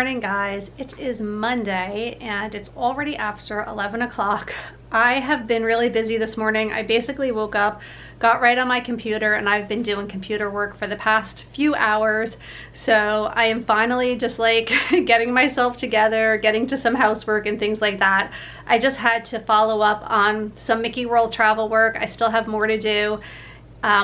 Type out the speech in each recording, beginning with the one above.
morning, guys. It is Monday and it's already after 11 o'clock. I have been really busy this morning. I basically woke up, got right on my computer, and I've been doing computer work for the past few hours. So I am finally just like getting myself together, getting to some housework and things like that. I just had to follow up on some Mickey World travel work. I still have more to do,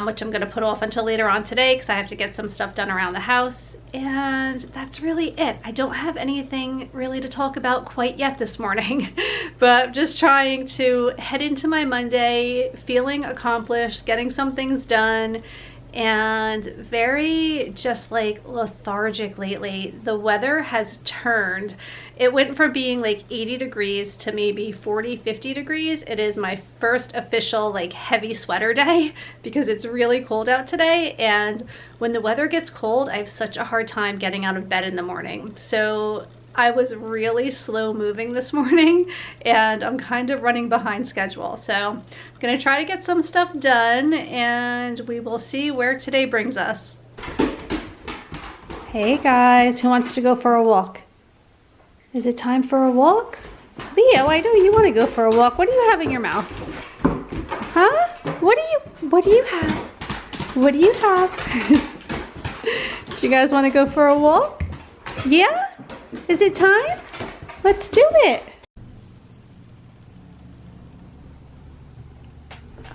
which I'm going to put off until later on today because I have to get some stuff done around the house. And that's really it. I don't have anything really to talk about quite yet this morning, but just trying to head into my Monday feeling accomplished, getting some things done, and very just like lethargic lately. The weather has turned. It went from being like 80 degrees to maybe 40, 50 degrees. It is my first official like heavy sweater day because it's really cold out today. And when the weather gets cold, I have such a hard time getting out of bed in the morning. So I was really slow moving this morning and I'm kind of running behind schedule. So I'm gonna try to get some stuff done and we will see where today brings us. Hey guys, who wants to go for a walk? Is it time for a walk? Leo, I know you want to go for a walk. What do you have in your mouth? Huh? What do you have? What do you have? Do you guys want to go for a walk? Yeah? Is it time? Let's do it.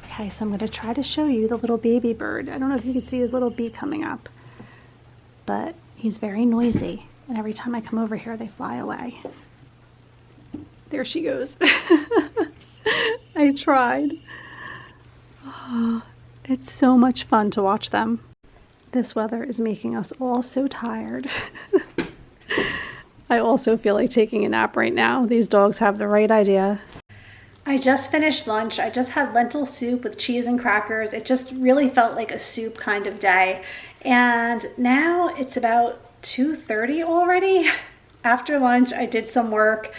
Okay, so I'm going to try to show you the little baby bird. I don't know if you can see his little beak coming up, but he's very noisy. And every time I come over here, they fly away. There she goes. I tried. Oh, it's so much fun to watch them. This weather is making us all so tired. I also feel like taking a nap right now. These dogs have the right idea. I just finished lunch. I just had lentil soup with cheese and crackers. It just really felt like a soup kind of day. And now it's about 2:30 already. After lunch, I did some work.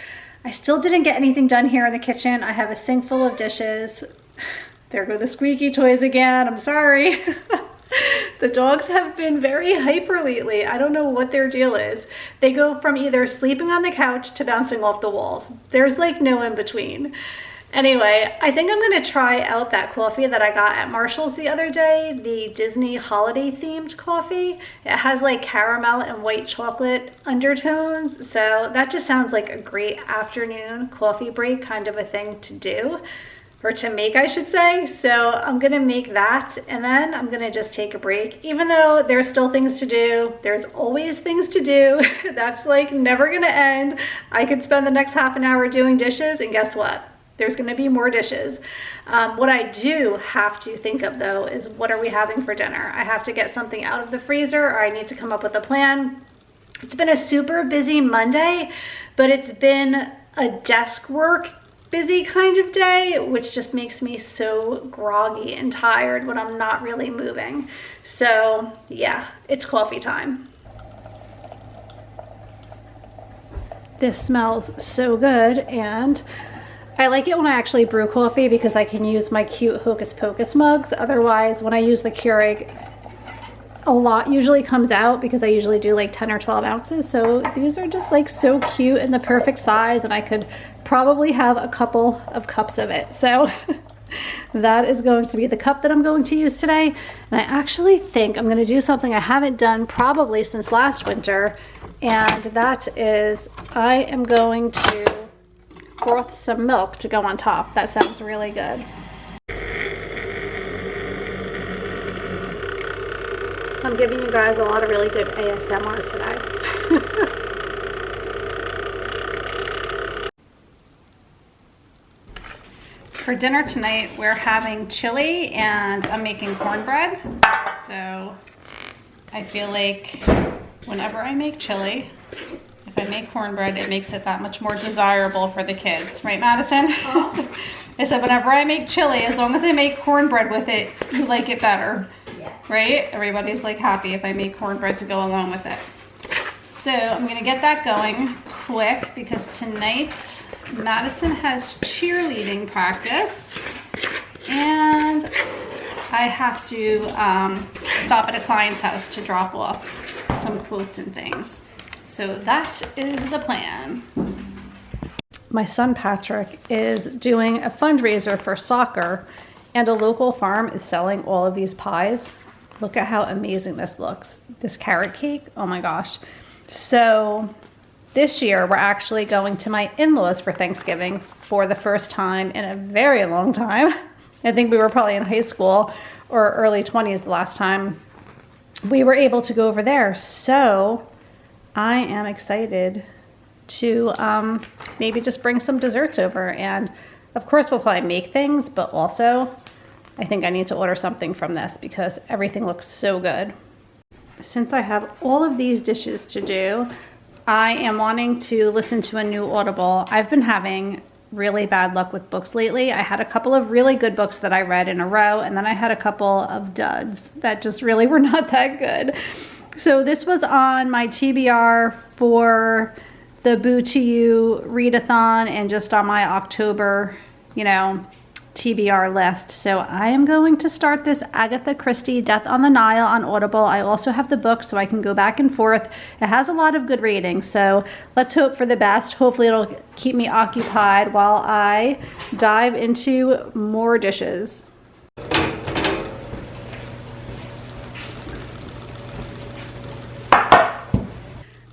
I still didn't get anything done here in the kitchen. I have a sink full of dishes. There go the squeaky toys again. I'm sorry. The dogs have been very hyper lately. I don't know what their deal is. They go from either sleeping on the couch to bouncing off the walls. There's like no in between. Anyway, I think I'm gonna try out that coffee that I got at Marshall's the other day, the Disney holiday themed coffee. It has like caramel and white chocolate undertones. So that just sounds like a great afternoon coffee break kind of a thing to do. Or to make, I should say. So I'm gonna make that and then I'm gonna just take a break. Even though there's still things to do, there's always things to do. That's like never gonna end. I could spend the next half an hour doing dishes and guess what? There's gonna be more dishes. What I do have to think of though is what are we having for dinner? I have to get something out of the freezer or I need to come up with a plan. It's been a super busy Monday, but it's been a desk work busy kind of day, which just makes me so groggy and tired when I'm not really moving. So yeah, it's coffee time. This smells so good and I like it when I actually brew coffee because I can use my cute Hocus Pocus mugs. Otherwise, when I use the Keurig, a lot usually comes out because I usually do like 10 or 12 ounces. So these are just like so cute and the perfect size and I could probably have a couple of cups of it. So that is going to be the cup that I'm going to use today. And I actually think I'm going to do something I haven't done probably since last winter. And that is I am going to froth some milk to go on top. That sounds really good. I'm giving you guys a lot of really good ASMR today. For dinner tonight, we're having chili and I'm making cornbread. So I feel like whenever I make chili, if I make cornbread, it makes it that much more desirable for the kids. Right, Madison? Oh. I said whenever I make chili, as long as I make cornbread with it, you like it better. Yeah. Right? Everybody's like happy if I make cornbread to go along with it. So I'm gonna get that going quick because tonight Madison has cheerleading practice and I have to stop at a client's house to drop off some quotes and things. So that is the plan. My son Patrick is doing a fundraiser for soccer, and a local farm is selling all of these pies. Look at how amazing this looks. This carrot cake, oh my gosh. So this year we're actually going to my in-laws for Thanksgiving for the first time in a very long time. I think we were probably in high school or early 20s the last time we were able to go over there. So I am excited to maybe just bring some desserts over, and of course we'll probably make things, but also I think I need to order something from this because everything looks so good. Since I have all of these dishes to do, I am wanting to listen to a new Audible. I've been having really bad luck with books lately. I had a couple of really good books that I read in a row, and then I had a couple of duds that just really were not that good. So this was on my TBR for the Boo to You readathon and just on my October, TBR list. So I am going to start this Agatha Christie Death on the Nile on Audible. I also have the book so I can go back and forth. It has a lot of good ratings, so let's hope for the best. Hopefully it'll keep me occupied while I dive into more dishes.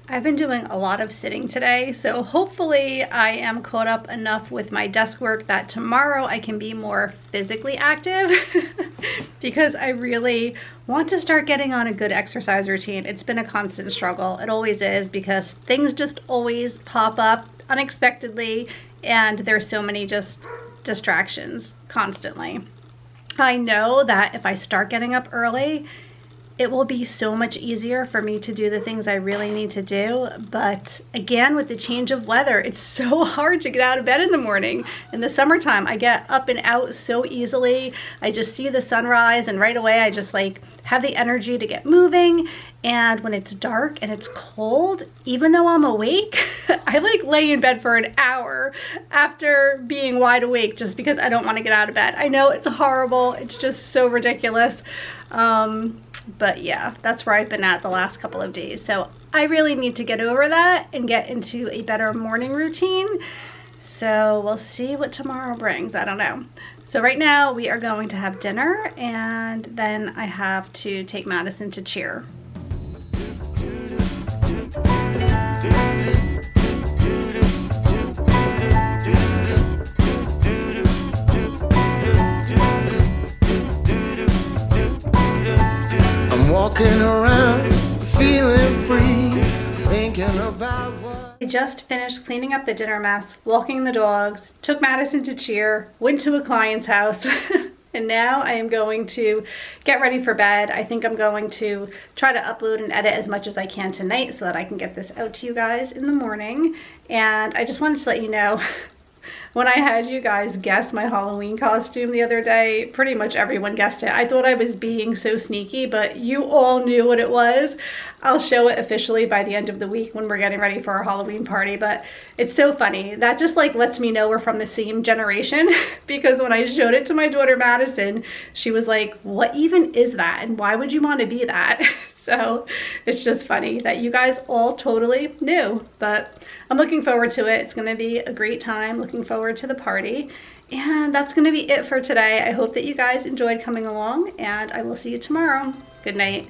I've been doing a lot of sitting today, so hopefully I am caught up enough with my desk work that tomorrow I can be more physically active because I really want to start getting on a good exercise routine. It's been a constant struggle. It always is because things just always pop up unexpectedly and there's so many just distractions constantly. I know that if I start getting up early, it will be so much easier for me to do the things I really need to do. But again, with the change of weather, it's so hard to get out of bed in the morning. In the summertime, I get up and out so easily. I just see the sunrise and right away I just have the energy to get moving. And when it's dark and it's cold, even though I'm awake, I lay in bed for an hour after being wide awake just because I don't want to get out of bed. I know it's horrible. It's just so ridiculous. But yeah, that's where I've been at the last couple of days. So I really need to get over that and get into a better morning routine. So we'll see what tomorrow brings. I don't know. So right now we are going to have dinner and then I have to take Madison to cheer. Walking around, feeling free, thinking about what... I just finished cleaning up the dinner mess, walking the dogs, took Madison to cheer, went to a client's house, and now I am going to get ready for bed. I think I'm going to try to upload and edit as much as I can tonight so that I can get this out to you guys in the morning. And I just wanted to let you know, when I had you guys guess my Halloween costume the other day, pretty much everyone guessed it. I thought I was being so sneaky, but you all knew what it was. I'll show it officially by the end of the week when we're getting ready for our Halloween party, but it's so funny. That just lets me know we're from the same generation because when I showed it to my daughter Madison, she was like, what even is that? And why would you want to be that? So it's just funny that you guys all totally knew, but I'm looking forward to it. It's going to be a great time. Looking forward to the party. And that's going to be it for today. I hope that you guys enjoyed coming along and I will see you tomorrow. Good night.